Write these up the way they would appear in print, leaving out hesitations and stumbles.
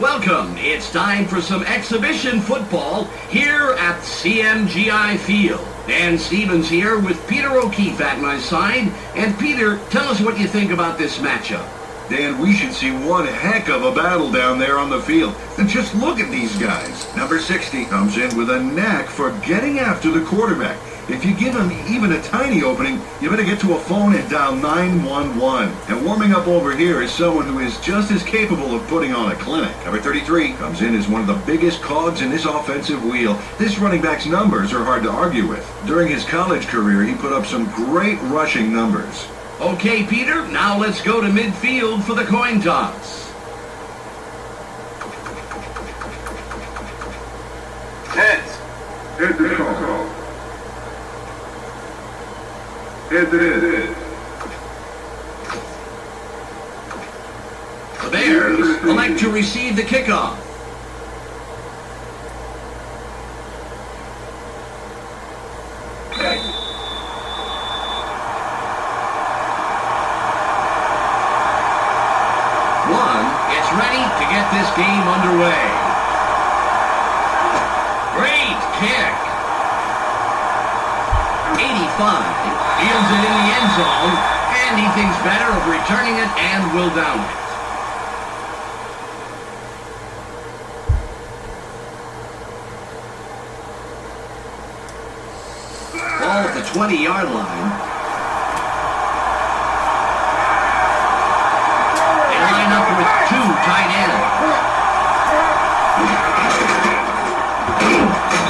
Welcome. It's time for some exhibition football here at CMGI Field. Dan Stevens here with Peter O'Keefe at my side. And Peter, tell us what you think about this matchup. Dan, we should see one heck of a battle down there on the field. And just look at these guys. Number 60 comes in with a knack for getting after the quarterback. If you give him even a tiny opening, you better get to a phone and dial 911. And warming up over here is someone who is just as capable of putting on a clinic. Number 33 comes in as one of the biggest cogs in this offensive wheel. This running back's numbers are hard to argue with. During his college career, he put up some great rushing numbers. Okay, Peter, now let's go to midfield for the coin toss. Heads. Heads is called. Heads it is. The Bears elect to receive the kickoff. It's ready to get this game underway. Great kick. 85. Fields it in the end zone, and he thinks better of returning it and will down it. Ball at the 20-yard line. They line up with two tight ends.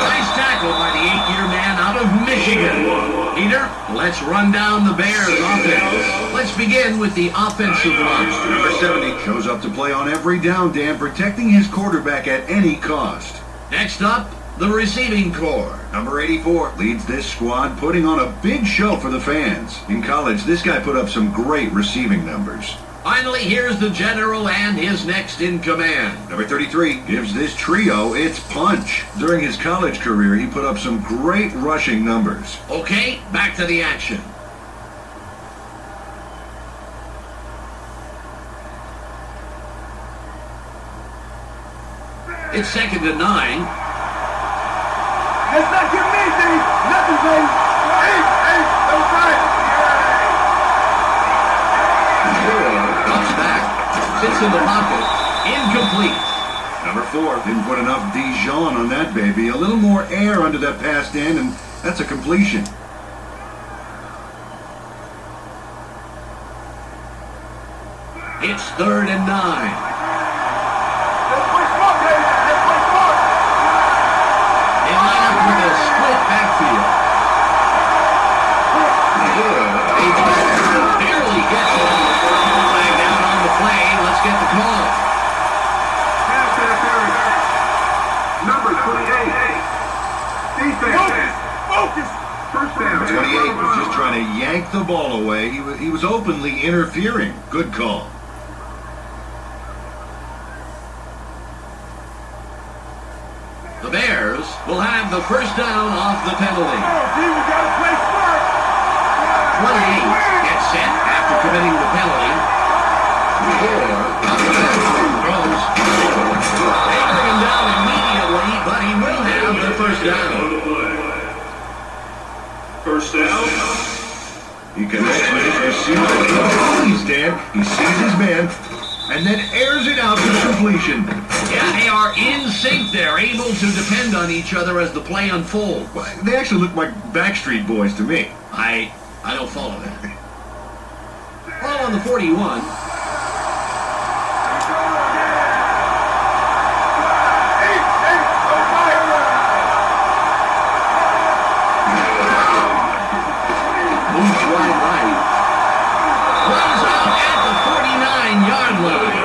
Nice tackle by the 8-year man out of Michigan. Peter, let's run down the Bears offense. Let's begin with the offensive line. Number 70 shows up to play on every down, Dan, protecting his quarterback at any cost. Next up, the receiving corps. Number 84 leads this squad, putting on a big show for the fans. In college, this guy put up some great receiving numbers. Finally, here's the general and his next in command. Number 33 gives this trio its punch. During his college career, he put up some great rushing numbers. Okay, back to the action. It's 2nd and 9. Let's not give me anything. Nothing, baby. Hey, don't try it. Drops back, sits in the pocket, incomplete. Number 4 didn't put enough Dijon on that baby. A little more air under that passed end, and that's a completion. It's 3rd and 9. They line up with a split backfield. Barely gets it. Flag down on the play. Let's get the call. Pass interference. Number 28. Defense. Focus. First down. 28 was just trying to yank the ball away. He was openly interfering. Good call. The Bears will have the first down off the penalty. We gotta play smart. 28 gets set after committing the penalty. Throws. They bring him down immediately, but he will have the first down. First down. He connects with his receiver. He's Dan. He sees his man, and then airs it out for completion. Yeah, they are in sync. They're able to depend on each other as the play unfolds. Well, they actually look like Backstreet Boys to me. I don't follow that. Ball on the 41. Moves wide right. Runs out at the 49-yard line.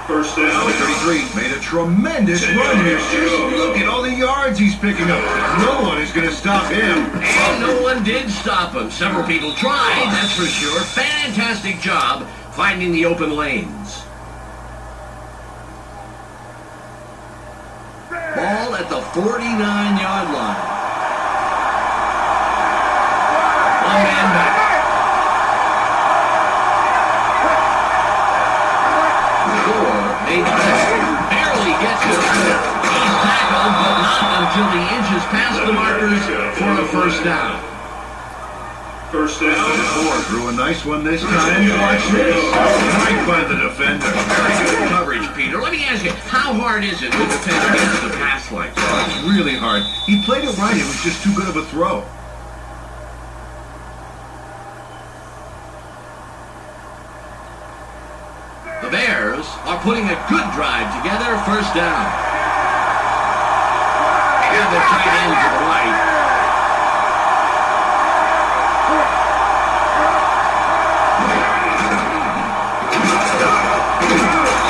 First down. Number 33 made a tremendous run here. Just look at all the yards he's picking up. No one is going to stop him. And no one did stop him. Several people tried, that's for sure. Fantastic job finding the open lanes. Ball at the 49-yard line. One man back. first down. First down. Ford threw a nice one this time. Watch this. Right by the defender. Very good coverage, Peter. Let me ask you, how hard is it to defend against the pass like that? It's really hard. He played it right. It was just too good of a throw. The Bears are putting a good drive together, first down. And the tight end to the right.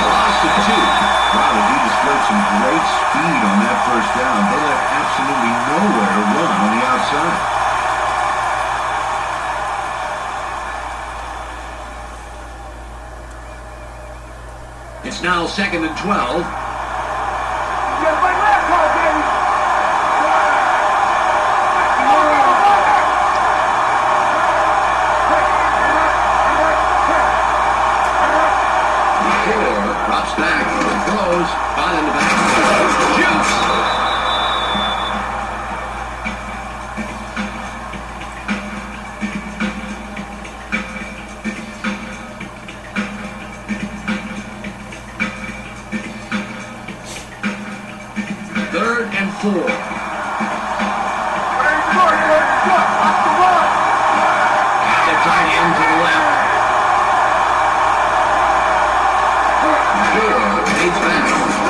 Loss of 2. Wow, the D displayed some great speed on that first down. They left absolutely nowhere to run on the outside. It's now 2nd and 12. Drops back, throws, caught in the back. Shoots! Third and 4. And the tight end to the left.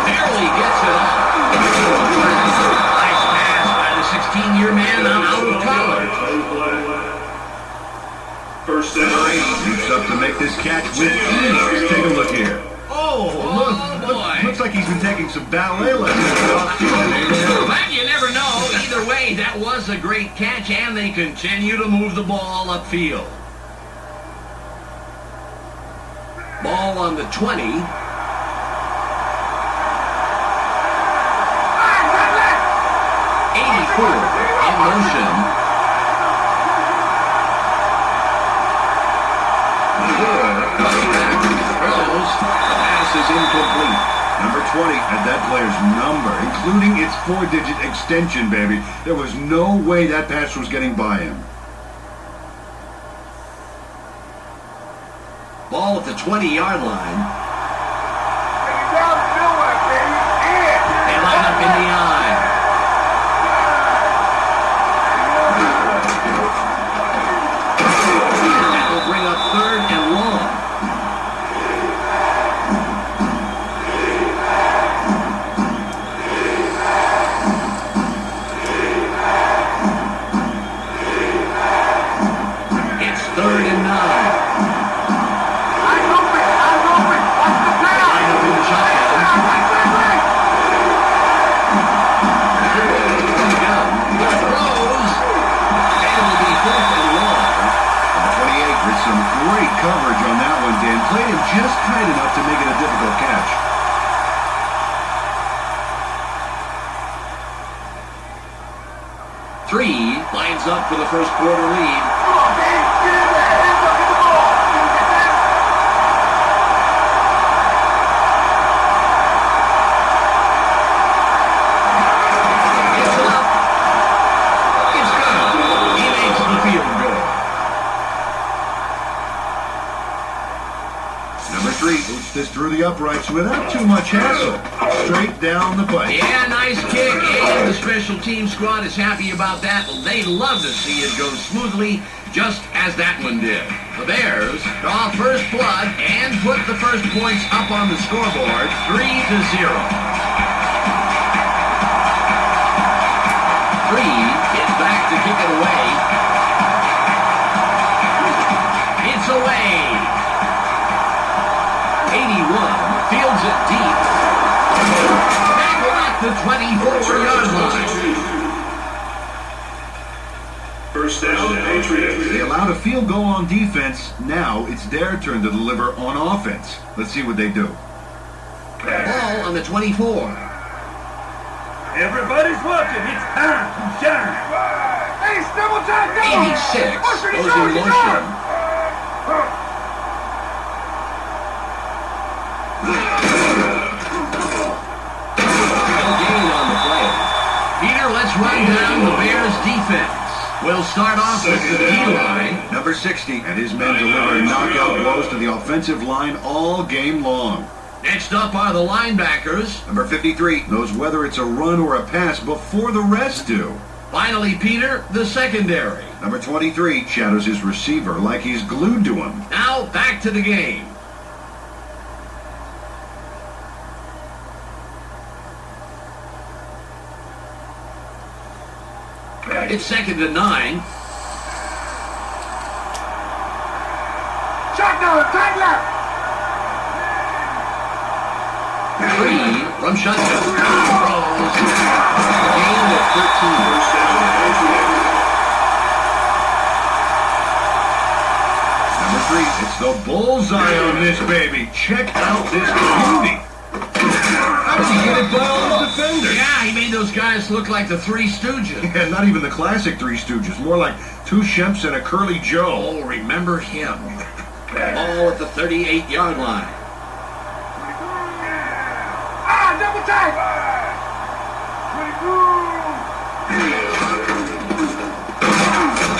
Barely gets it off. Nice pass by the 16-year man out of college. First down. Leaps up to make this catch with ease. Take a look here. Oh, boy. Looks like he's been taking some ballet lessons. But you never know. Either way, that was a great catch, and they continue to move the ball upfield. Ball on the 20. 84 in motion. Throws. Pass is incomplete. Number 20 had that player's number, including its 4-digit extension, baby. There was no way that pass was getting by him. Ball at the 20-yard line. They line up in the eye. That will bring up 3rd and long. It's 3rd and 9. Some great coverage on that one, Dan. Played him just tight enough to make it a difficult catch. Three lines up for the first quarter lead. It's up. It's good. He makes the field goal. Number 3 boots this through the uprights without too much hassle. Straight down the pipe. Yeah, nice kick, and the special team squad is happy about that. They love to see it go smoothly, just as that one did. The Bears draw first blood and put the first points up on the scoreboard, 3-0. 3 is back to kick it away. It's away. 81 fields it deep. Tackle at the 24-yard line. First down, Patriots. They allowed a field goal on defense. Now it's their turn to deliver on offense. Let's see what they do. Ball on the 24. Everybody's watching. It's time to shine. Hey, double time, go! 86 goes in motion. No gain on the play. Peter, let's run down the Bears defense. We'll start off with the D-line. Number 60 and his men deliver knockout blows to the offensive line all game long. Next up are the linebackers. Number 53 knows whether it's a run or a pass before the rest do. Finally, Peter, the secondary. Number 23 shadows his receiver like he's glued to him. Now, back to the game. It's 2nd and 9. Shotgun, tight left. 3 from shotgun. Throws. Gain of 13. First down, Patriots. Number 3, it's the bullseye on this baby. Check out this beauty. How did he get it by all the defenders? Yeah, he made those guys look like the Three Stooges. And not even the classic Three Stooges, more like two Shemps and a Curly Joe. Oh, remember him. Ball at the 38-yard line. Ah, double tight.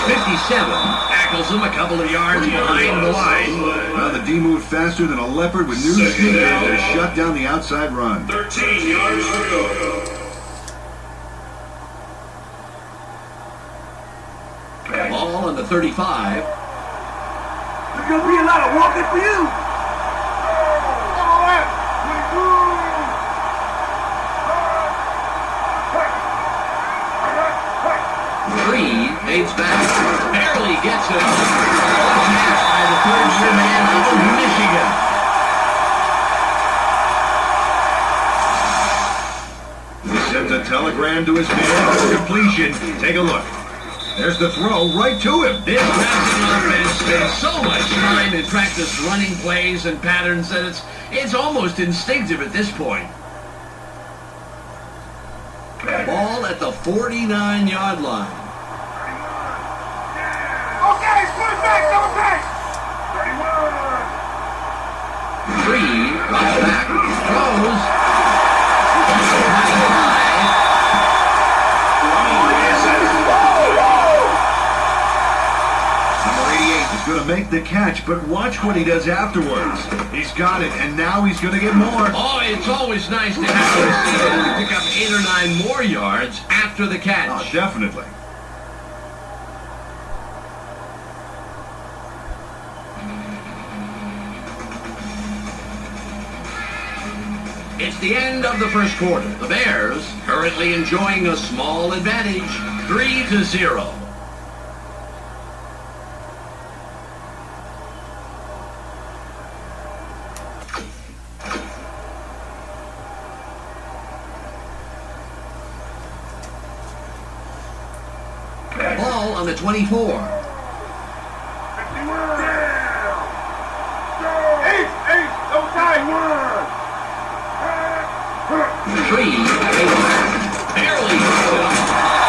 57 tackles him a couple of yards behind the line. Well, the D moved faster than a leopard with new sneakers to shut down the outside run. 13 yards to go. Ball on the 35. There's going to be a lot of walking for you. All right. 3 fades back. Barely gets it. Catch by the third-year man out of Michigan. He sends a telegram to his man for completion. Take a look. There's the throw right to him. This passing offense spends so much time in practice running plays and patterns that it's almost instinctive at this point. Ball at the 49-yard line. Okay, split it back, double tight. 3 drops back, throws. Number 88 is going to make the catch, but watch what he does afterwards. He's got it, and now he's going to get more. Oh, it's always nice to have a receiver who can pick up 8 or 9 more yards after the Oh, catch. definitely. It's the end of the first quarter. The Bears currently enjoying a small advantage, 3-0. Ball on the 24. 8, double tight. 3 barely gets it.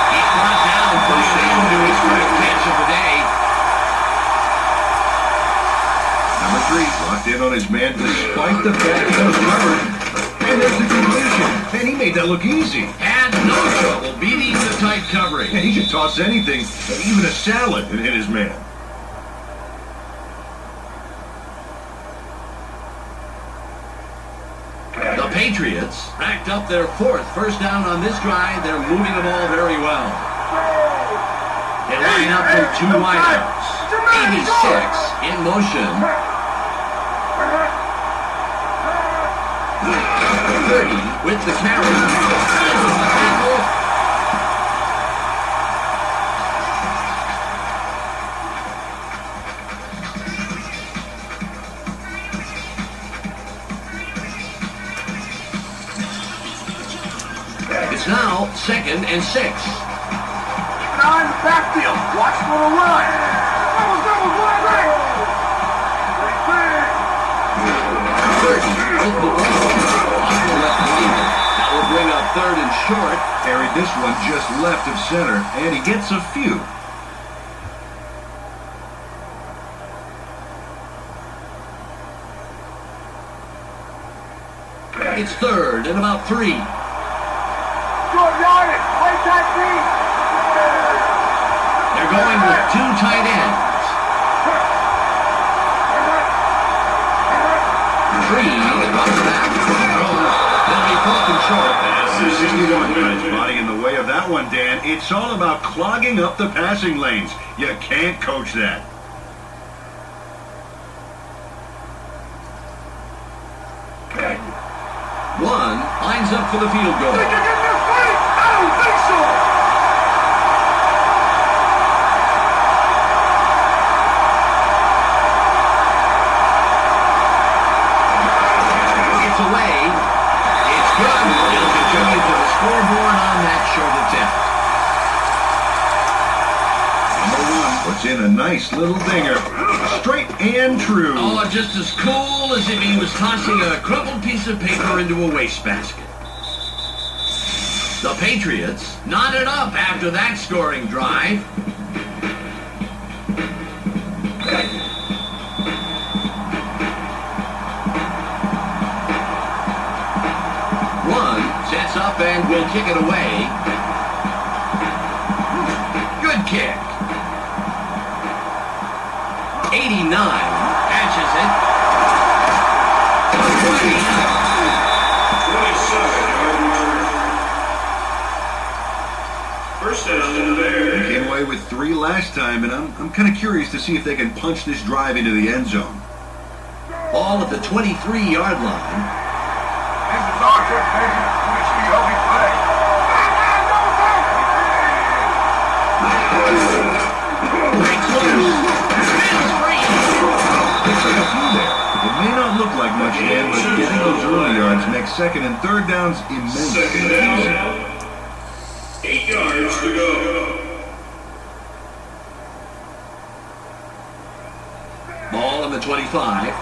He's brought down first down to his first catch of the day. Number 3 locked in on his man despite the fact he was covered. And there's the completion. And he made that look easy. Had no trouble beating the tight coverage. And he could toss anything, even a salad, and hit his man. The Patriots racked up their 4th first down on this drive. They're moving the ball very well. They line up with 2 wideouts. 86 in motion. 30 with the carry. It's now 2nd and 6. Keep an eye in the backfield. Watch for the run. Double, right. 30 with the ball. Off the left field. That will bring up 3rd and short. Carried this one just left of center, and he gets a few. It's 3rd and about 3. Short yardage. Play tight deep. They're going with two tight ends. Three runs back, throws. They'll be broken short. 61 got his body in the way of that one, Dan. It's all about clogging up the passing lanes. You can't coach that. One lines up for the field goal. I don't think so. It's away. It's good. It'll contribute to the scoreboard on that short attempt. Number one puts in a nice little dinger. Straight and true. Oh, just as cool as if he was tossing a crumpled piece of paper into a wastebasket. The Patriots knotted up after that scoring drive. One sets up and will kick it away. Good kick. 89 catches it. 27-yard return. First down in there. They came away with 3 last time, and I'm kind of curious to see if they can punch this drive into the end zone. Ball at the 23-yard line. This is our turn, baby. Make sure you help me play. Breaks loose. Spins free. Looks like a few there. It may not look like much, Dan, but getting those early yards makes second and third downs immensely Second down. 8 yards to go. Ball on the 25.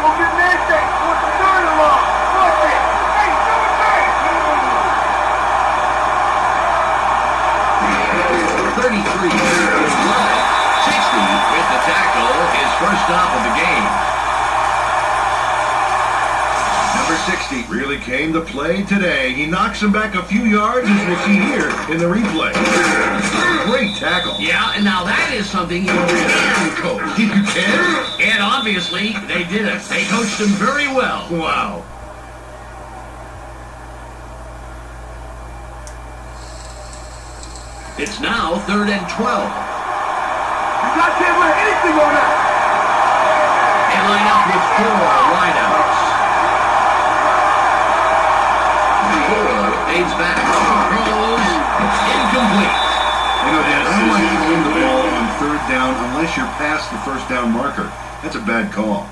Go get Nancy. What's the third along? What's it? Hey, do it back. 33. 60 with the tackle. His first stop of the game. Number 60 really came to play today. He knocks him back a few yards, as we'll see here in the replay. Great tackle. Yeah, and now that is something you can coach. You can? And obviously, they did it. They coached him very well. Wow. It's now 3rd and 12. You guys can't win anything on that. They line up with 4 wideouts. 4 fades back. Throws. Incomplete. You know, Dan, I don't like throwing the ball on third down unless you're past the first down marker. That's a bad call.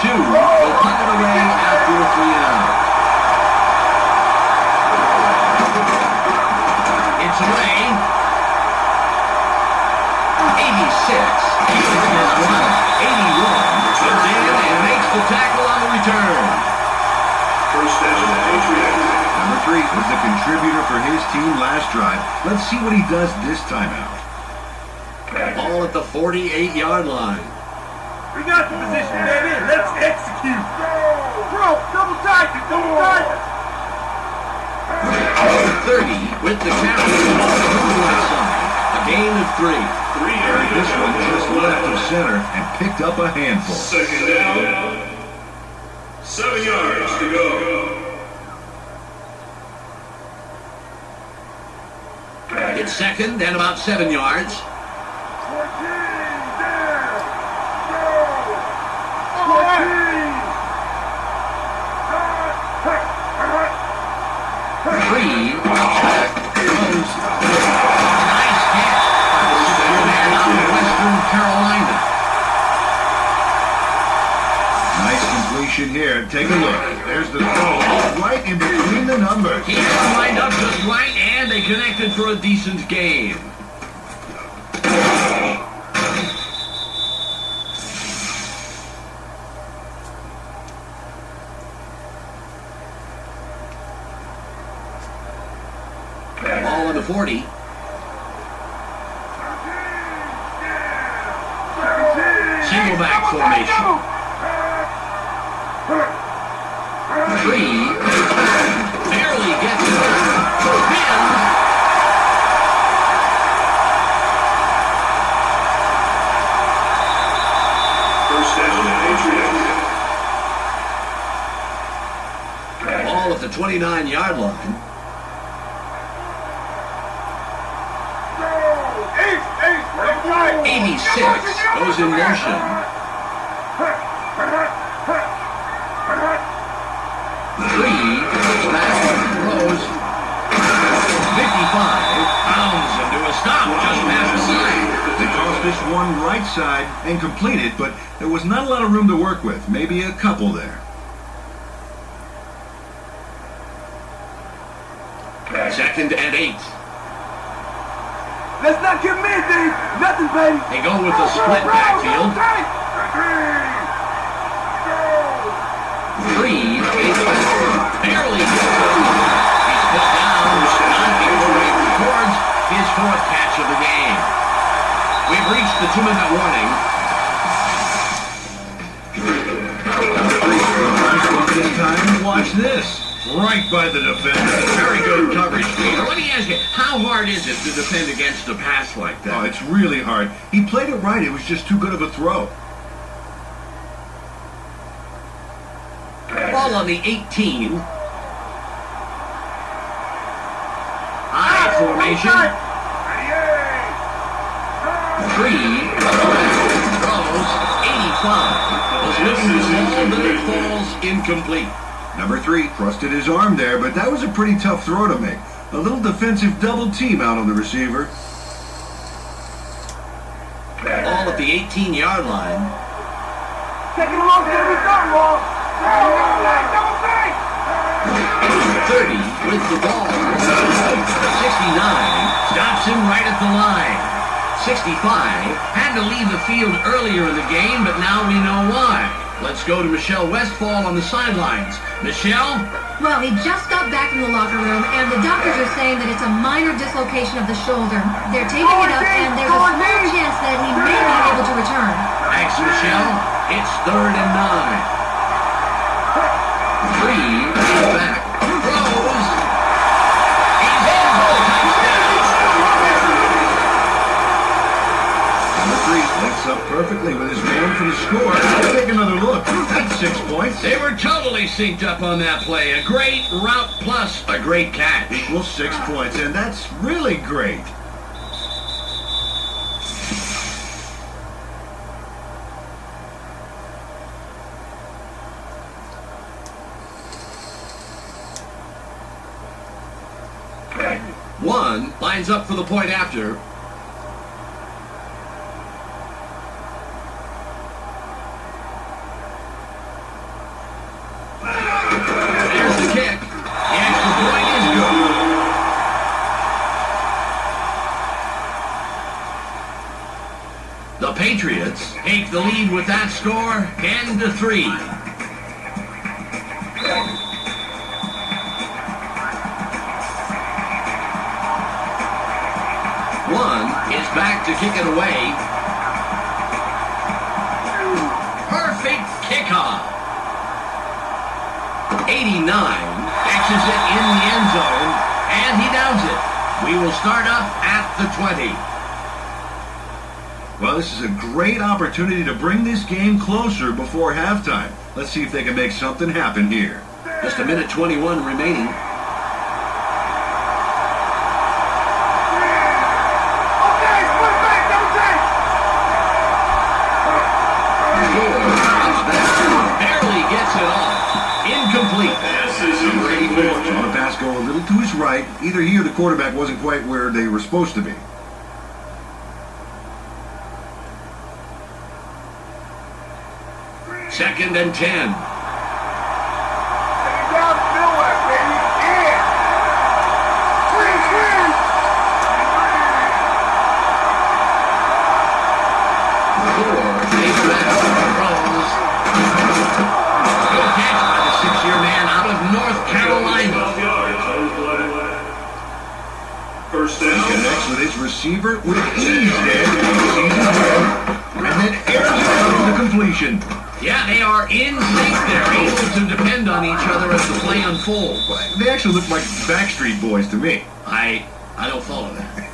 Two will punt it away after a 3-and-out. It's away. 86. Eagles has won. 81. Comes in and makes the tackle on the return. First down, Patriots. Number 3 was the contributor for his team last drive. Let's see what he does this time out. Ball at the 48-yard line. We got the position, baby. Let's execute. Bro, double tight. Double tight. 30 with the carry. A gain of 3. 3 yards. This one just left of center and picked up a handful. Second down. 7 yards to go. It's second and about 7 yards. 3. Throws. Nice catch by the Superman out of Western Carolina. Nice completion here. Take a look. There's the throw right in between the numbers. He had him lined up just right, and they connected for a decent gain. Ball on the 40. Single back formation. Three. Barely gets it. Spins. First down, Patriots. Ball at the 29-yard line. Ace, 86 goes in motion. Three, back, throws. 55, bounds into a stop just past the line. They tossed this one right side and completed, but there was not a lot of room to work with. Maybe a couple there. Second and 8. Let's not get mid, nothing, baby. They go with the split backfield. Three, barely gets it. He's put down, not before he records his fourth catch of the game. We've reached the 2-minute warning. This time, watch this. Right by the defender. Very good coverage, Peter. Let me ask you, how hard is it to defend against a pass like Oh, that? it's really hard. He played it right. It was just too good of a throw. Ball on the 18. I formation. Three. Throws. 85. Was looking for the ball, but it falls incomplete. Number 3 trusted his arm there, but that was a pretty tough throw to make. A little defensive double team out on the receiver. Ball at the 18-yard line. Taking a long time to start, Wall. 30 with the ball. 69 stops him right at the line. 65 had to leave the field earlier in the game, but now we know why. Let's go to Michelle Westfall on the sidelines. Michelle? Well, he just got back from the locker room, and the doctors are saying that it's a minor dislocation of the shoulder. They're taping it up, and there's a small chance that he may be able to return. Thanks, Michelle. It's 3rd and 9. Three, he's back. Throws. He's in for a touchdown. Number 3 links up perfectly with his man for the score. Let's take another look. That's 6 points. They were totally synced up on that play. A great route plus a great catch. Equals 6 points, and that's really great. One lines up for the point after. There's the kick. The extra point is good. The Patriots take the lead with that score, 10-3. One is back to kick it away. Perfect kickoff. 89 catches it in the end zone, and he downs it. We will start up at the 20. Well, this is a great opportunity to bring this game closer before halftime. Let's see if they can make something happen here. Just a minute 21 remaining. Barely gets it off. Incomplete. Number 84 saw the pass go a little to his right. Either he or the quarterback wasn't quite where they were supposed to be. Second and 10. First down. He connects with his receiver with ease there. And then airs it out to the completion. Yeah, they are in sync. They're able to depend on each other as the play unfolds. They actually look like Backstreet Boys to me. I don't follow that.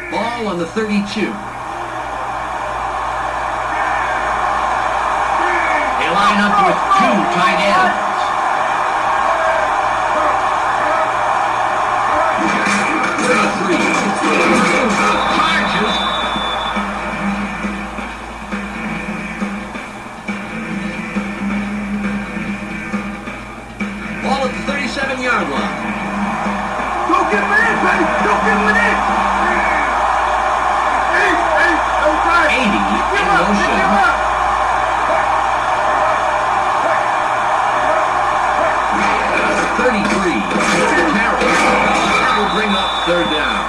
Ball on the 32. They line up with two tight ends. Charges. Ball at the 37-yard line. Don't get me in, baby. Don't get me in. 80 in motion. 33. Carry. That will bring up third down.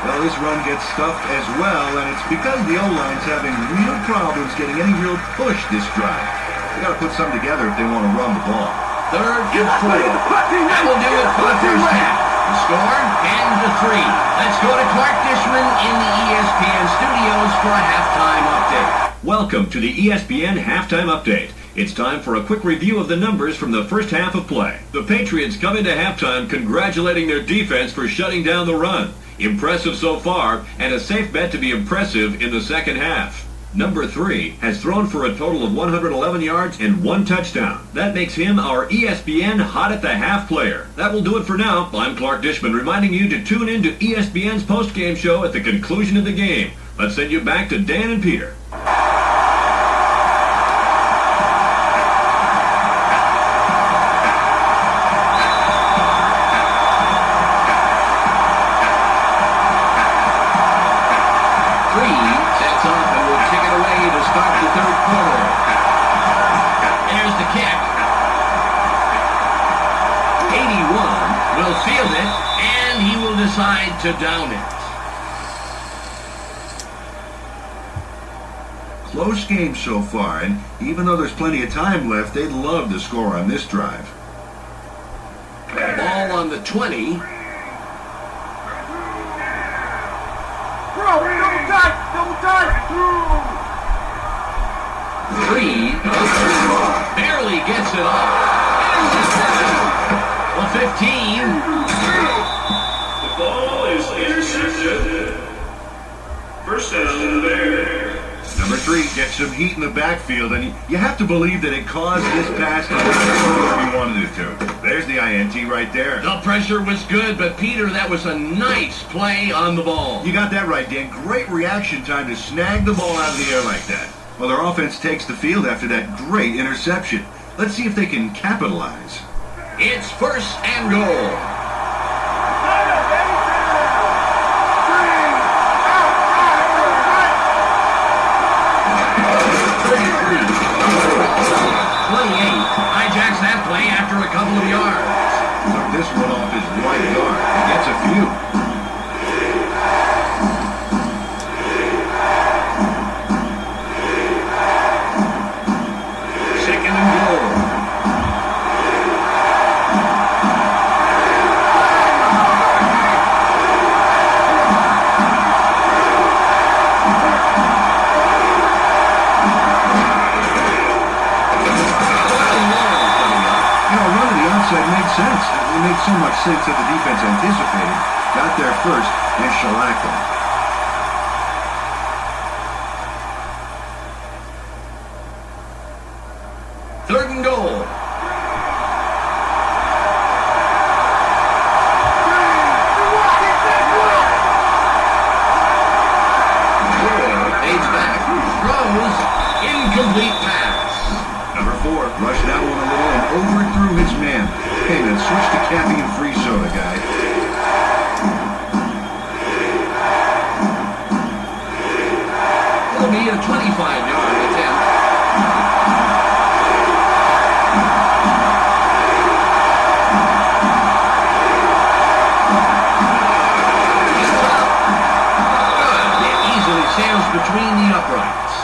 Well, this run gets stuffed as well, and it's because the O-line's having real problems getting any real push this drive. They got to put something together if they want to run the ball. Third and 4. That will do it for the first half. The score, 10-3. Let's go to Clark Dishman in the ESPN studios for a halftime update. Welcome to the ESPN Halftime Update. It's time for a quick review of the numbers from the first half of play. The Patriots come into halftime congratulating their defense for shutting down the run. Impressive so far, and a safe bet to be impressive in the second half. Number 3 has thrown for a total of 111 yards and 1 touchdown. That makes him our ESPN Hot at the Half player. That will do it for now. I'm Clark Dishman reminding you to tune in to ESPN's post-game show at the conclusion of the game. Let's send you back to Dan and Peter. Field it, and he will decide to down it. Close game so far, and even though there's plenty of time left, they'd love to score on this drive. Ball on the 20. Bro, double tight. 3. Barely gets it off. 15. The ball is intercepted. First down there. Number 3 gets some heat in the backfield, and you have to believe that it caused this pass to if he wanted it to. There's the INT right there. The pressure was good, but Peter, that was a nice play on the ball. You got that right, Dan. Great reaction time to snag the ball out of the air like that. Well, their offense takes the field after that great interception. Let's see if they can capitalize. It's first and goal. Hijacks that play after a couple of yards. Took this one off his right guard. He gets a few. Second and goal. Sense. It made so much sense that the defense anticipated. Got there first and shellacked them. Third and goal. Fades back. Throws. Incomplete pass. Number 4 rushed that one a little and overthrew his man. Hey, then switch to caffeine and free soda, guy. It'll be a 25-yard attempt. Good. It easily sails between the uprights.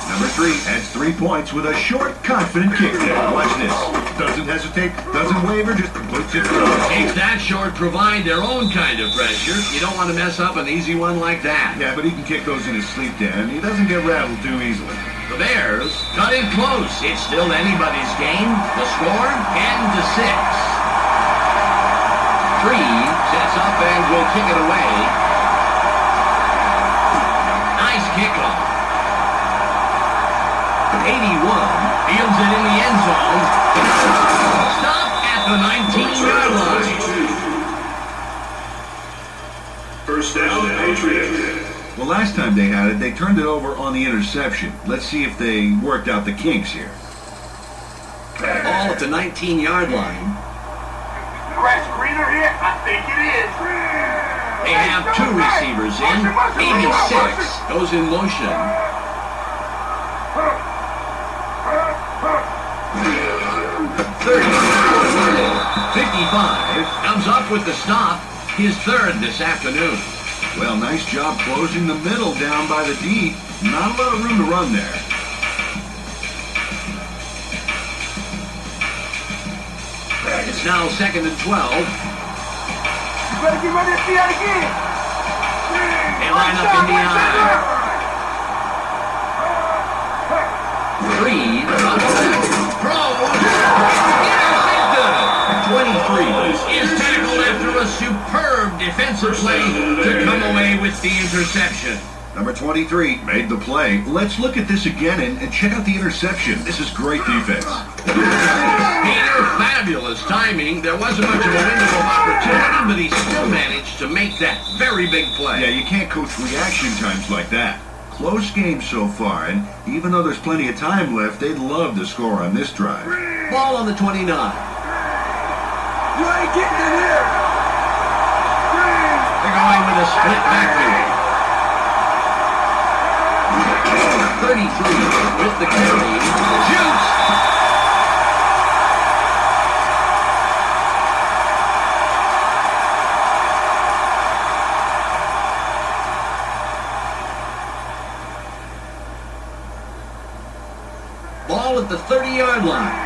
Number 3 adds 3 points with a short, confident kick there. Watch this. Doesn't hesitate, doesn't waver, just puts it through. Takes that short, provide their own kind of pressure. You don't want to mess up an easy one like that. Yeah, but he can kick those in his sleep, Dan. He doesn't get rattled too easily. The Bears cut in close. It's still anybody's game. The score, 10-6. 3 sets up and will kick it away. Nice kickoff. 81 fields it in the end zone. Stop at the 19-yard line. First down, Patriots. Well, last time they had it, they turned it over on the interception. Let's see if they worked out the kinks here. Ball at the 19-yard line. Grass greener here? I think it is. They have 2 receivers in, maybe 6. Goes in motion. 30, 55, comes up with the stop, his 3rd this afternoon. Well, nice job closing the middle down by the D. Not a lot of room to run there. It's now 2nd and 12. You better get ready to see that again. They line up in the eye. 3, throws, intercepted. 23 is tackled after a superb defensive play to come away with the interception. Number 23 made the play. Let's look at this again and check out the interception. This is great defense. Peter, fabulous timing. There wasn't much of a window of opportunity, but he still managed to make that very big play. Yeah, you can't coach reaction times like that. Close game so far, and even though there's plenty of time left, they'd love to score on this drive. Ball on the 29. You ain't getting in here. They're going with a split backfield. 33 with the carry. Shoots! Ball at the 30-yard line.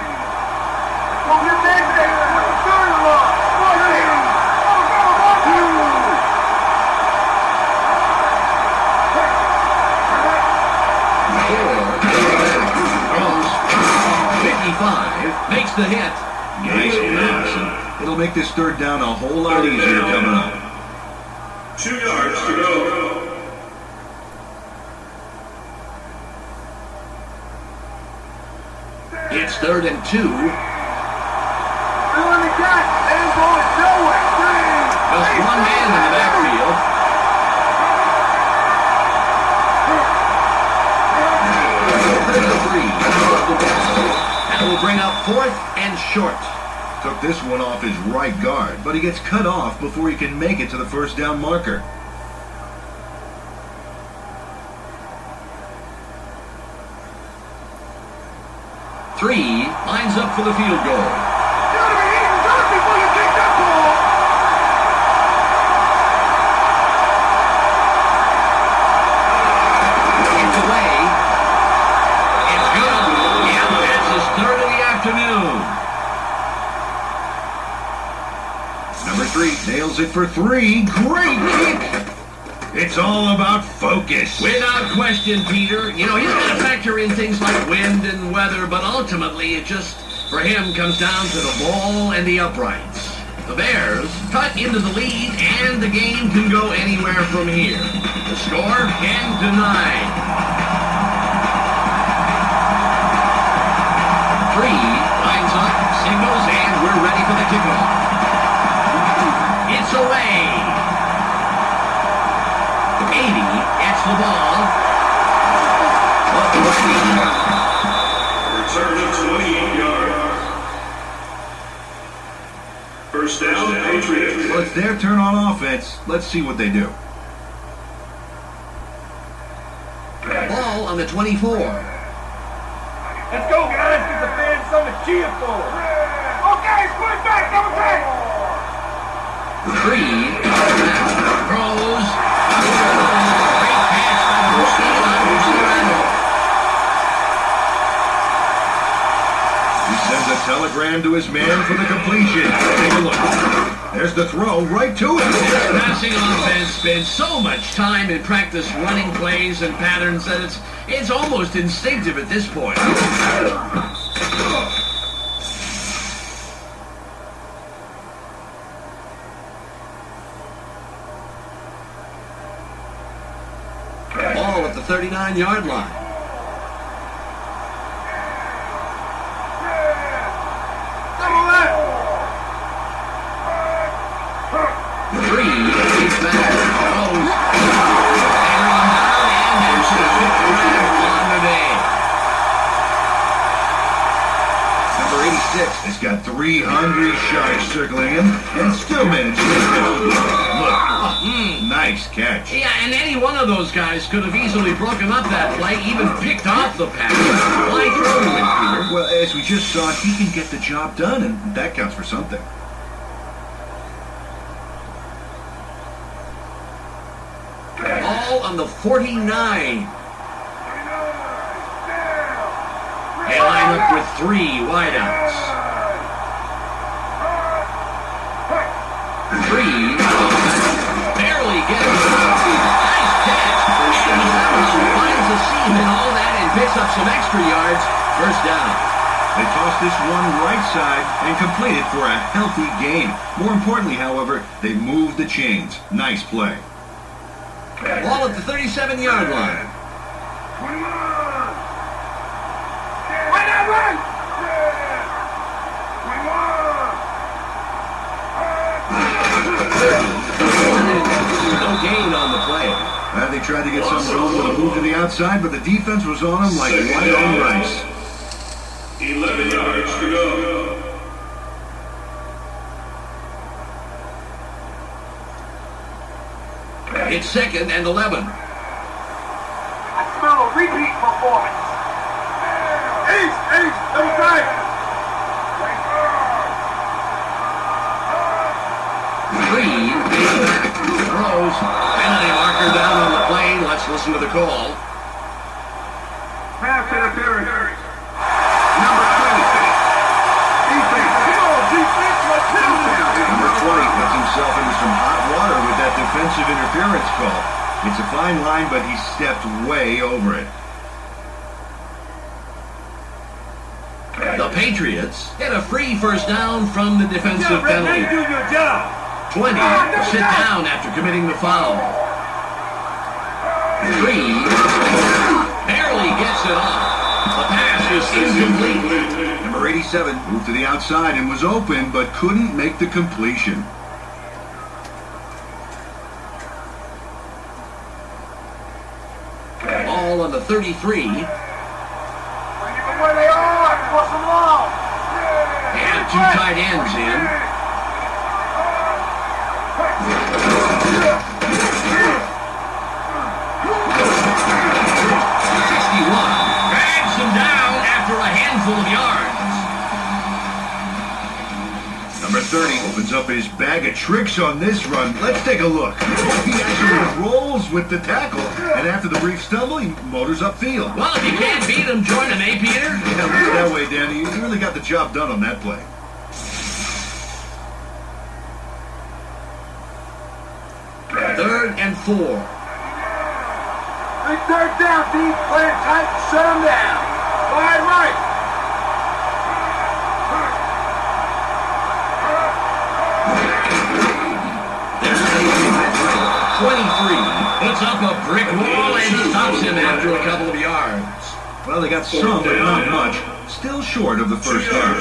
Move your neck there. Put the third along. Throws 55, makes the hit. Nice pass. It'll make this 3rd down a whole lot easier coming up. 2 yards to go. It's 3rd and 2. Filling the gap. Ain't going nowhere. Just one man in the backfield. That will bring up 4th and short. Took this one off his right guard, but he gets cut off before he can make it to the 1st down marker. Three lines up for the field goal. You gotta be eating dirt before you kick that ball. It's away. It's good. Yeah, that's his 3rd of the afternoon. Number 3 nails it for 3. Great kick! It's all about focus. Without question, Peter. You know, he's got to factor in things like wind and weather, but ultimately it just, for him, comes down to the ball and the uprights. The Bears cut into the lead, and the game can go anywhere from here. The score, 10-9. 3 lines up, signals, and we're ready for the kickoff. It's away. 80 gets the ball. Return of 28 yards. First down, Patriots. Well, it's their turn on offense. Let's see what they do. Ball on the 24. Let's go, guys. Give the fans something to cheer for. Okay, put it back. Come back. 3 throws. Great pass by the Mosquito. He sends a telegram to his man for the completion. Take a look. There's the throw right to him. This passing offense spends so much time in practice running plays and patterns that it's almost instinctive at this point. Ball at the 39-yard line. Has got 3 hungry sharks circling him and still managed to get it. Look, nice catch. Yeah, and any one of those guys could have easily broken up that play, even picked off the pass. Why throw to him, Peter? Well, as we just saw, he can get the job done, and that counts for something. Ball on the 49. They line up with 3 wideouts. 3 barely gets it. Nice catch. And finds a seam and all that and picks up some extra yards. First down. They toss this one right side and complete it for a healthy gain. More importantly, however, they move the chains. Nice play. Ball at the 37-yard line. No gain on the play. They tried to get something going with a move to the outside, but the defense was on them like white on rice. 11 yards to go. It's 2nd and 11. I smell a repeat performance. East, double tight. Throws. Penalty marker down on the plane. Let's listen to the call. Pass interference. Number 20. Defense. Come on, defense. Let's do this. Number 20 puts himself into some hot water with that defensive interference call. It's a fine line, but he stepped way over it. The Patriots get a free first down from the defensive penalty. Do your job. 20 to sit down after committing the foul. 3 barely gets it off. The pass is incomplete. Number 87 moved to the outside and was open, but couldn't make the completion. Ball on the 33. Where they are, cross them off. And 2 tight ends in. 61 drags him down after a handful of yards. Number 30 opens up his bag of tricks on this run. Let's take a look. He actually rolls with the tackle, and after the brief stumble, he motors upfield. Well, if you can't beat him, join him, eh, Peter? Yeah, looks that way, Danny. You really got the job done on that play. Third and 4. Big third down, deep, play it tight, shut them down. Wide right. There's a 23. Puts up a brick wall and stops him after a couple of yards. Well, they got some, but not much. Still short of the first down.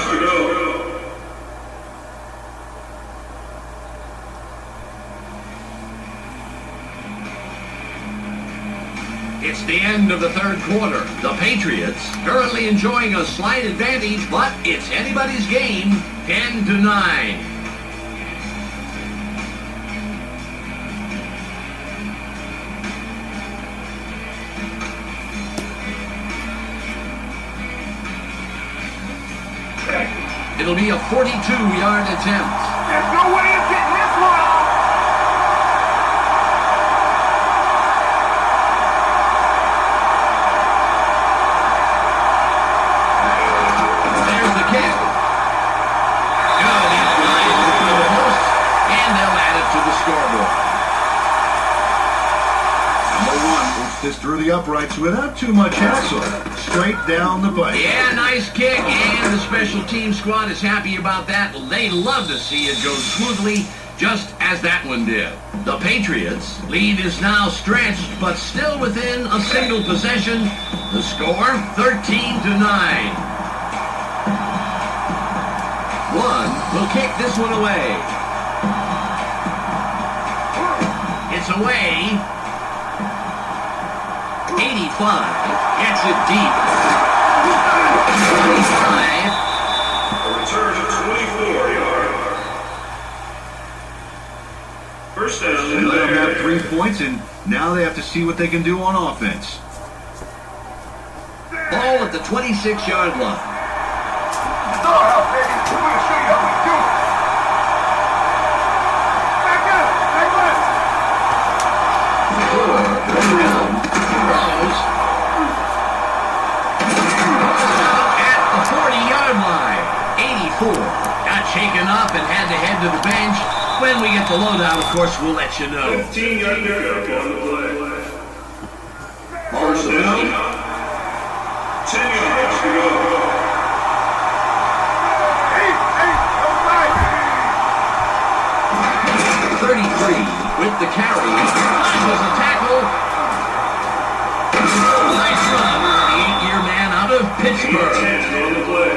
It's the end of the third quarter. The Patriots currently enjoying a slight advantage, but it's anybody's game, 10-9. It'll be a 42-yard attempt. There's no way of getting this one off. There's the kick. Good. He's flying through the post. uprights without too much hassle. Straight down the pipe. Yeah, nice kick, and the special team squad is happy about that. They love to see it go smoothly, just as that one did. The Patriots' lead is now stretched, but still within a single possession. The score, 13-9. One will kick this one away. It's away. 85 gets it deep. 25. A return to 24-yard. First down. They let them have 3 points, and now they have to see what they can do on offense. Ball at the 26-yard line. Throw it up, baby. We're going to show you how we do it. Back up. Back left. Down. Throws. Out at the 40-yard line. 84. Got shaken up and had to head to the bench. When we get the lowdown, of course, we'll let you know. 15-yard pickup on the play. Ball First to the down. 10 yards to go. 33 with the carry. Was a tackle. Nice run. The 8-year man out of Pittsburgh. 10 on the play.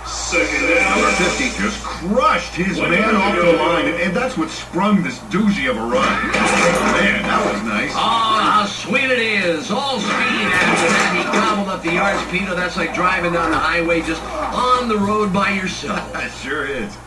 Second Number down. 50 just crushed his man off the line, and that's what sprung this doozy of a run. Man, that was nice. Oh, how sweet it is. All speed after that. He gobbled up the yards, Peter. That's like driving down the highway just on the road by yourself. That sure is.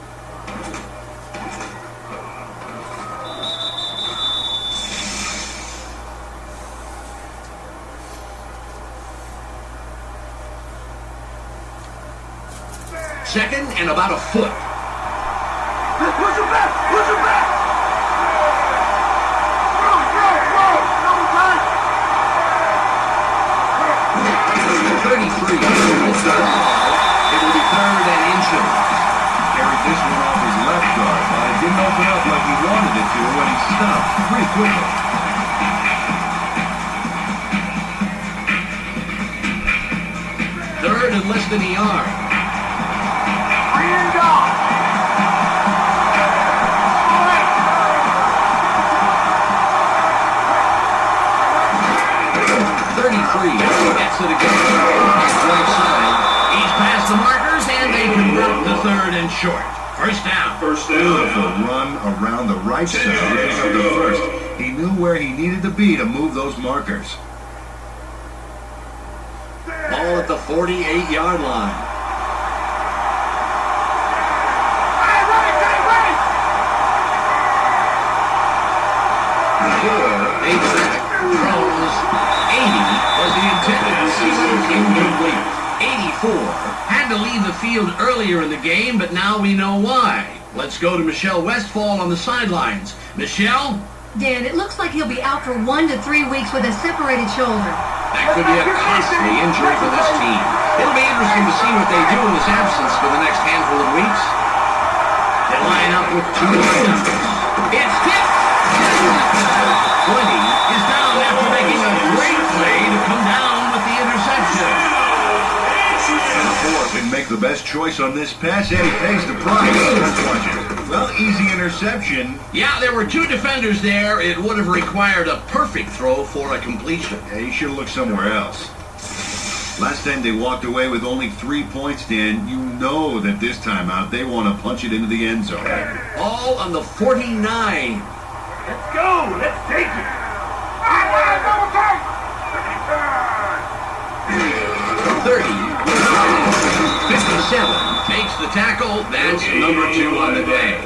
Second and about a foot. Push him back. Push him back. Throw. Double time. 33. It's the ball. It will be third and inches. Carried this one off his left guard, but it didn't open up like he wanted it to when he stopped pretty quickly. Third and less than a yard. 33 gets it again. Right side. He's past the markers, and they convert the third and short. First down. First Beautiful down. run around the right side to pick up the first. He knew where he needed to be to move those markers. Ball at the 48-yard line. Back, throws, 80 was the intended receiver, incomplete. 84 had to leave the field earlier in the game, but now we know why. Let's go to Michelle Westfall on the sidelines. Michelle? Dan, it looks like he'll be out for 1 to 3 weeks with a separated shoulder. That could be a costly injury for this team. It'll be interesting to see what they do in his absence for the next handful of weeks. They line up with 2 lineouts. It's tipped! 20 is down after making a great play to come down with the interception. Four can make the best choice on this pass, and he pays the price. Let's watch it. Well, easy interception. Yeah, there were 2 defenders there. It would have required a perfect throw for a completion. Yeah, he should have looked somewhere else. Last time they walked away with only 3 points, Dan. You know that this time out they want to punch it into the end zone. All on the 49. Let's go. Let's take it. 30. 57 makes the tackle. That's number 2 on the day.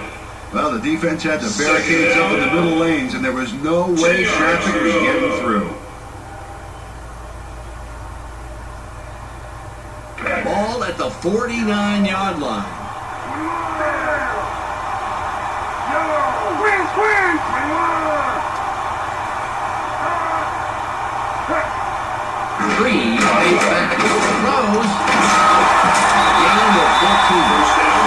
Well, the defense had the barricades up in the middle lanes, and there was no way traffic was getting through. Ball at the 49-yard line. Three, fades back, throws. Gain of 14. First down.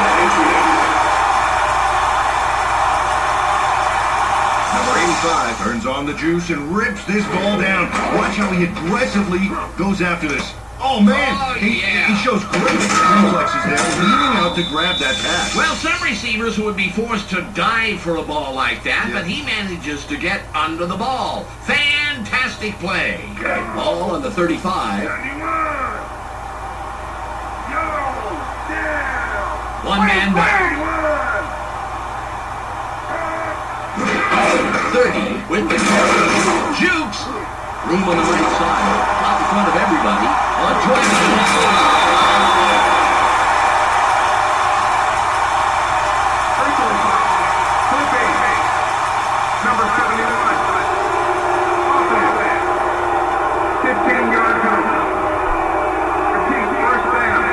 Number 85 turns on on the juice and rips this ball down. Watch how he aggressively goes after this. Oh, man. Oh, he yeah. shows great reflexes there, leaning out to grab that pass. Well, some receivers would be forced to dive for a ball like that, but he manages to get under the ball. Fantastic play. Ball on the 35. One man back. 30 with the jukes. Room on the right side. Out in front of everybody. On 20. Number 71. 15-yard penalty. Repeat, first down.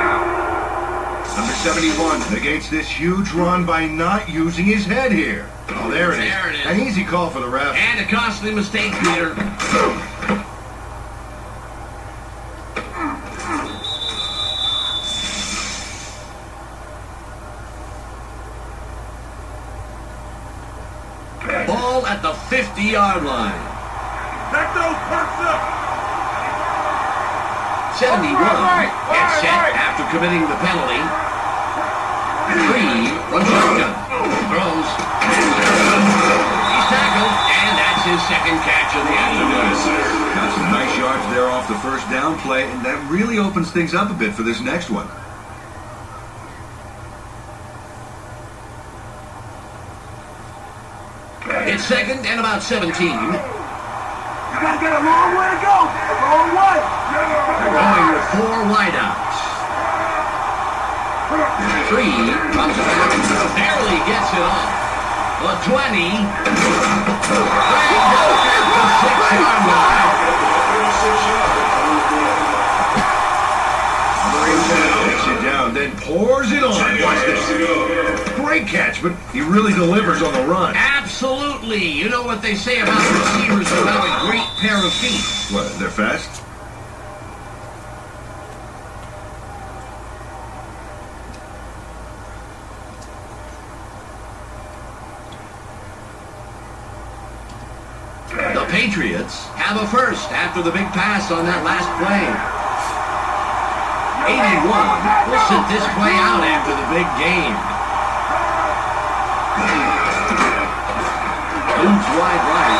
Number 71 negates this huge run by not using his head here. Oh, there it is. There it is. An easy call for the ref. And a costly mistake, Peter. Ball at the 50-yard line. Back those perks up. 71 gets set after committing the penalty. 3 from shotgun. Throws. He's tackled, and that's his second catch of the afternoon. Got some nice yards there off the first down play, and that really opens things up a bit for this next one. It's second and about 17. You gotta get a long way to go. A long way. They're going with 4 wideouts. 3 comes back, barely gets it off. The 20. Brings out at the 6-yard line. Takes it down, then pours it on. Watch this. Great catch, but he really delivers on the run. Absolutely. You know what they say about receivers who have a great pair of feet. What, they're fast? The Patriots have a first after the big pass on that last play. 81 will sit this play out after the big game. Moves wide right.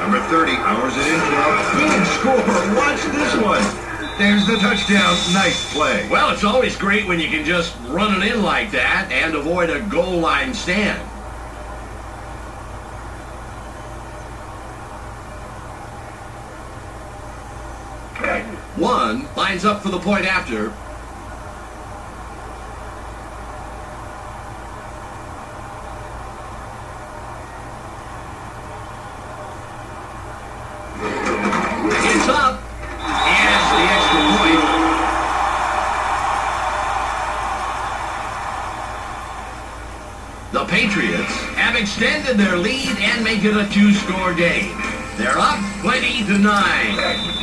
Number 30 powers it in for a big score. Watch this one. There's the touchdown. Nice play. Well, it's always great when you can just run it in like that and avoid a goal line stand. One lines up for the point after. It's up. Yes, the extra point. The Patriots have extended their lead and make it a 2-score game. They're up 20-9.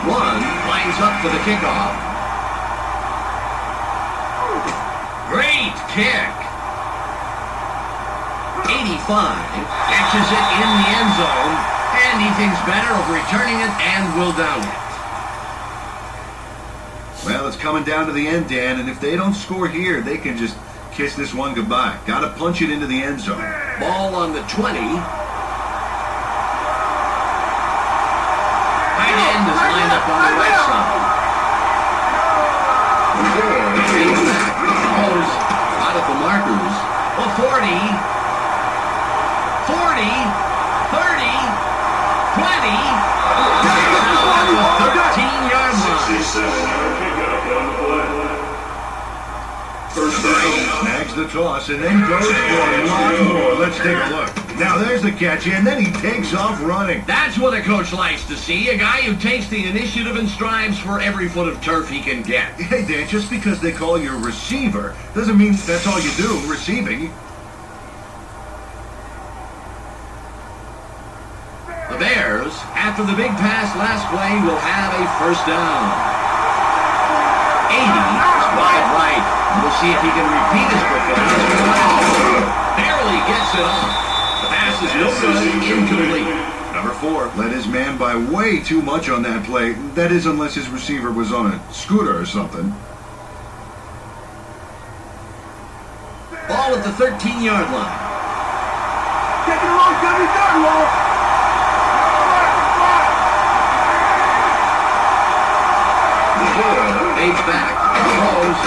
One lines up for the kickoff. Great kick. 85 catches it in the end zone, and he thinks better of returning it and will down it. Well, it's coming down to the end, Dan, and if they don't score here, they can just kiss this one goodbye. Got to punch it into the end zone. Ball on the 20. Tight end is lined up on the right side. The 4 stays back. Goes out of the markers. The 40. 40. 30. 20. At the 13-yard line. 67-yard pickup on the play. First down. Snags the toss and then goes for a lot more. Let's take a look. Now there's the catch, and then he takes off running. That's what a coach likes to see. A guy who takes the initiative and strives for every foot of turf he can get. Hey, Dan, just because they call you a receiver doesn't mean that's all you do, receiving. The Bears, after the big pass last play, will have a first down. 80 Wide right. We'll see if he can repeat his performance. Barely gets it off. The pass is no good, incomplete. Number 4 led his man by way too much on that play. That is, unless his receiver was on a scooter or something. Ball at the 13-yard line. Taking a long time, he's done, Wall. Fades back, throws,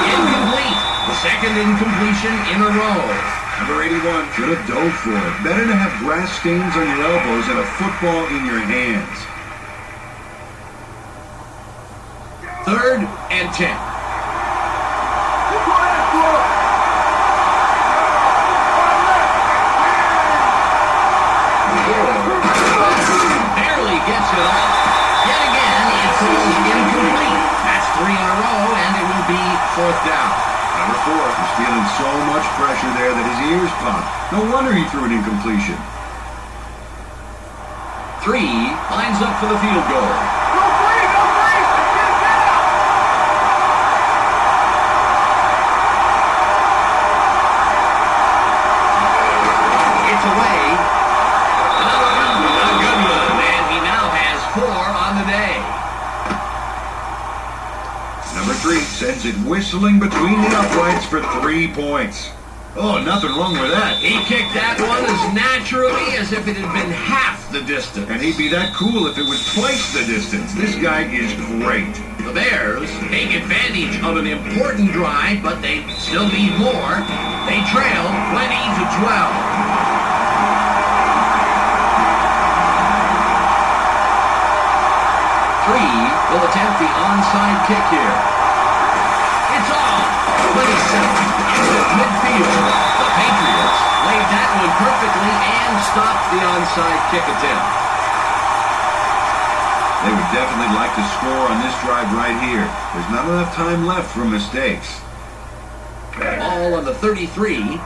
incomplete. Second incompletion in a row. Number 81 should have dove for it. Better to have grass stains on your elbows than a football in your hands. 3rd and 10. Barely gets it off. Yet again, it throws incomplete. That's 3 in a row, and it will be 4th down. Number 4 was feeling so much pressure there that his ears popped. No wonder he threw an incompletion. 3 lines up for the field goal. Go free, go free. Get out. It's away. A good one, and he now has 4 on the day. Number 3 sends it whistling between the uprights for 3 points. Oh, nothing wrong with that. He kicked that one as naturally as if it had been half the distance. And he'd be that cool if it was twice the distance. This guy is great. The Bears take advantage of an important drive, but they still need more. They trail 20-12. Will attempt the onside kick here. It's off. 27 into midfield. The Patriots laid that one perfectly and stopped the onside kick attempt. They would definitely like to score on this drive right here. There's not enough time left for mistakes. Ball on the 33.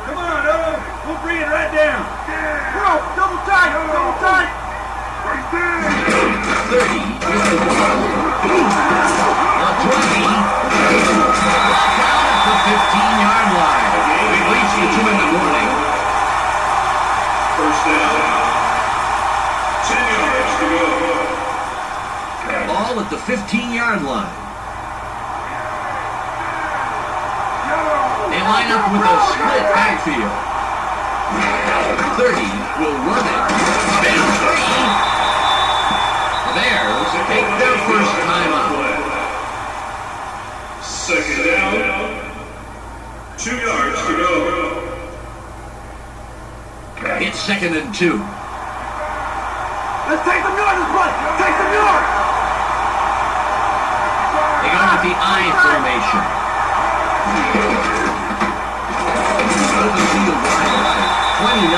Come on, we'll bring it right down. Bro, double tight, double tight. 30 with the ball. The 20. Lock out at the 15-yard line. We've reached the 2-minute warning. First down. 10 yards to go. Ball at the 15-yard line. They line up with a split backfield. 30 will run it. Spin 3. Bears take their first time out. Second down. 2 yards to go. It's 2nd and 2. Let's take some yards, bud. Take some yards. They go with the I formation. Go to the field line. 29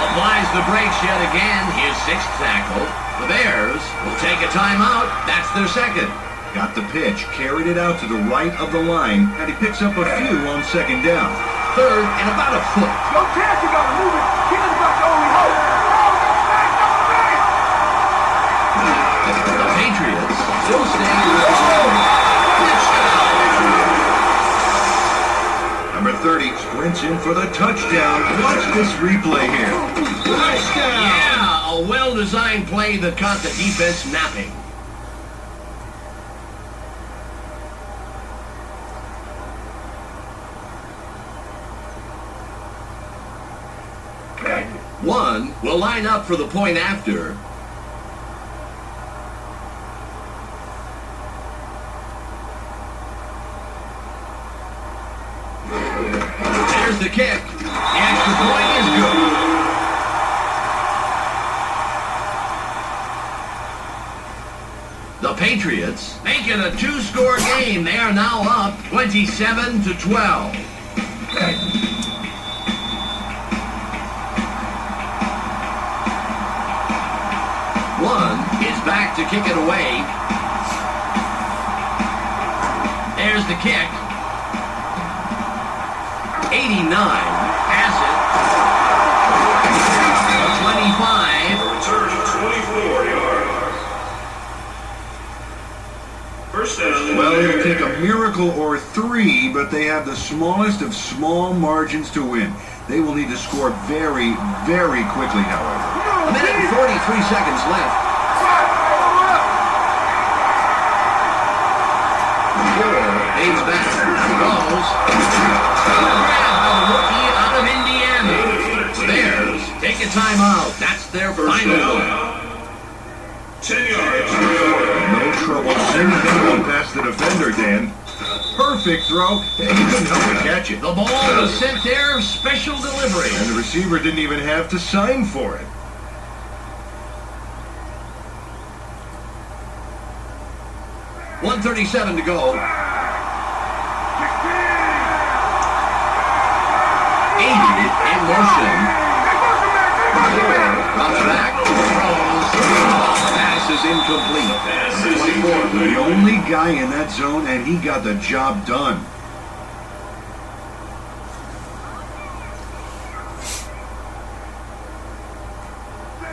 applies the brakes yet again. His 6th tackle. The Bears will take a timeout. That's their 2nd. Got the pitch, carried it out to the right of the line, and he picks up a few on 2nd down. 3rd and about a foot. No chance, you gotta move it. Keep it back, only hope. The Patriots still staying with the ball. Number 30 sprints in for the touchdown. Watch this replay here. Touchdown! Yeah, a well-designed play that caught the defense napping. One will line up for the point after. There's the kick. The extra point is good. The Patriots make it a 2-score game. They are now up 27-12. One is back to kick it away. There's the kick. 89 has it. 25. A return of 24 yards. First down. Well, here miracle or three, but they have the smallest of small margins to win. They will need to score very, very quickly, however. A minute and 43 seconds left. Aids back. Goes. Grab by the rookie out of Indiana. Bears take a timeout. That's their final one. 10 yards. No trouble sending that one past the defender, Dan. Perfect throw. He couldn't help but catch it. The ball was sent there, special delivery. And the receiver didn't even have to sign for it. .137 to go. 80 in motion. Drops back. Throws. Pass is incomplete. 24. The only guy in that zone, and he got the job done.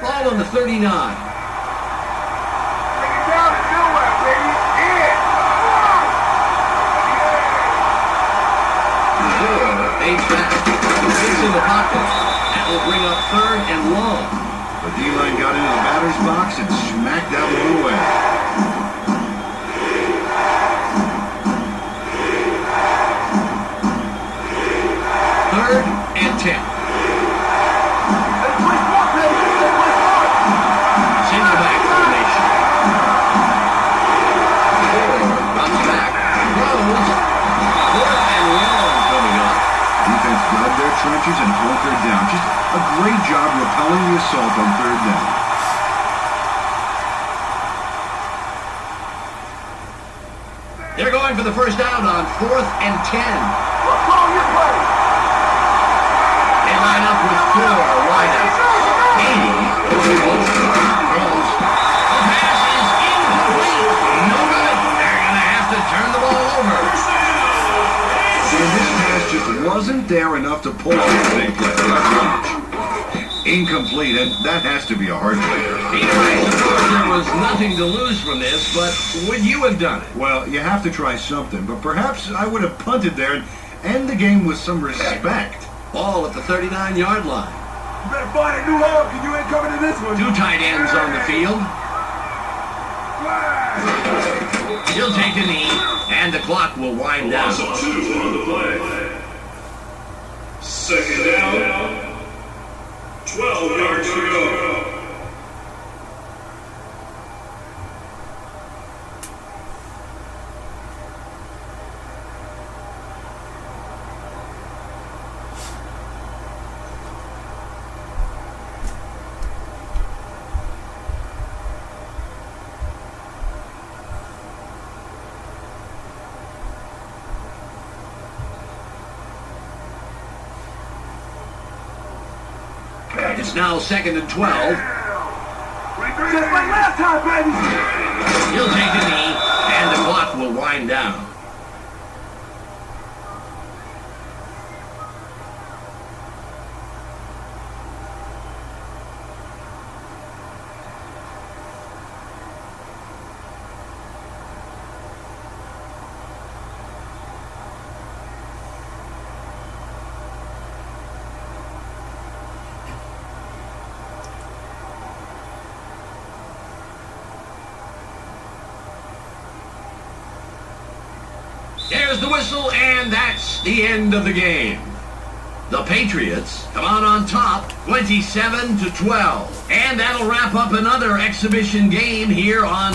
Ball on the 39. Aids back. Gets in the pocket. That will bring up third and long. The D-line got into the batter's box and smacked that one away. Third and 10. Single back formation. Drops back. Throws. Fourth and long coming up. Defense dug their trenches and hunkered down. Just a great job repelling the assault on third down. They're going for the first down on 4th and 10. They line up with 4 wideouts. 80 throws. The pass is incomplete. No good. They're going to have to turn the ball over. And this pass just wasn't there enough to pull off the big play. Incomplete, and that has to be a heartbreaker. There was nothing to lose from this, but would you have done it? Well, you have to try something, but perhaps I would have punted there and end the game with some respect. Ball at the 39-yard line. You better find a new home, because you ain't coming to this one. 2 tight ends on the field. He'll take a knee, and the clock will wind down. Loss of 2 on the play. Second down. 12 yards to go. It's now 2nd and 12. Just like last time, baby. He'll take a knee, and the clock will wind down. There's the whistle, and that's the end of the game. The Patriots come out on top, 27-12. And that'll wrap up another exhibition game here on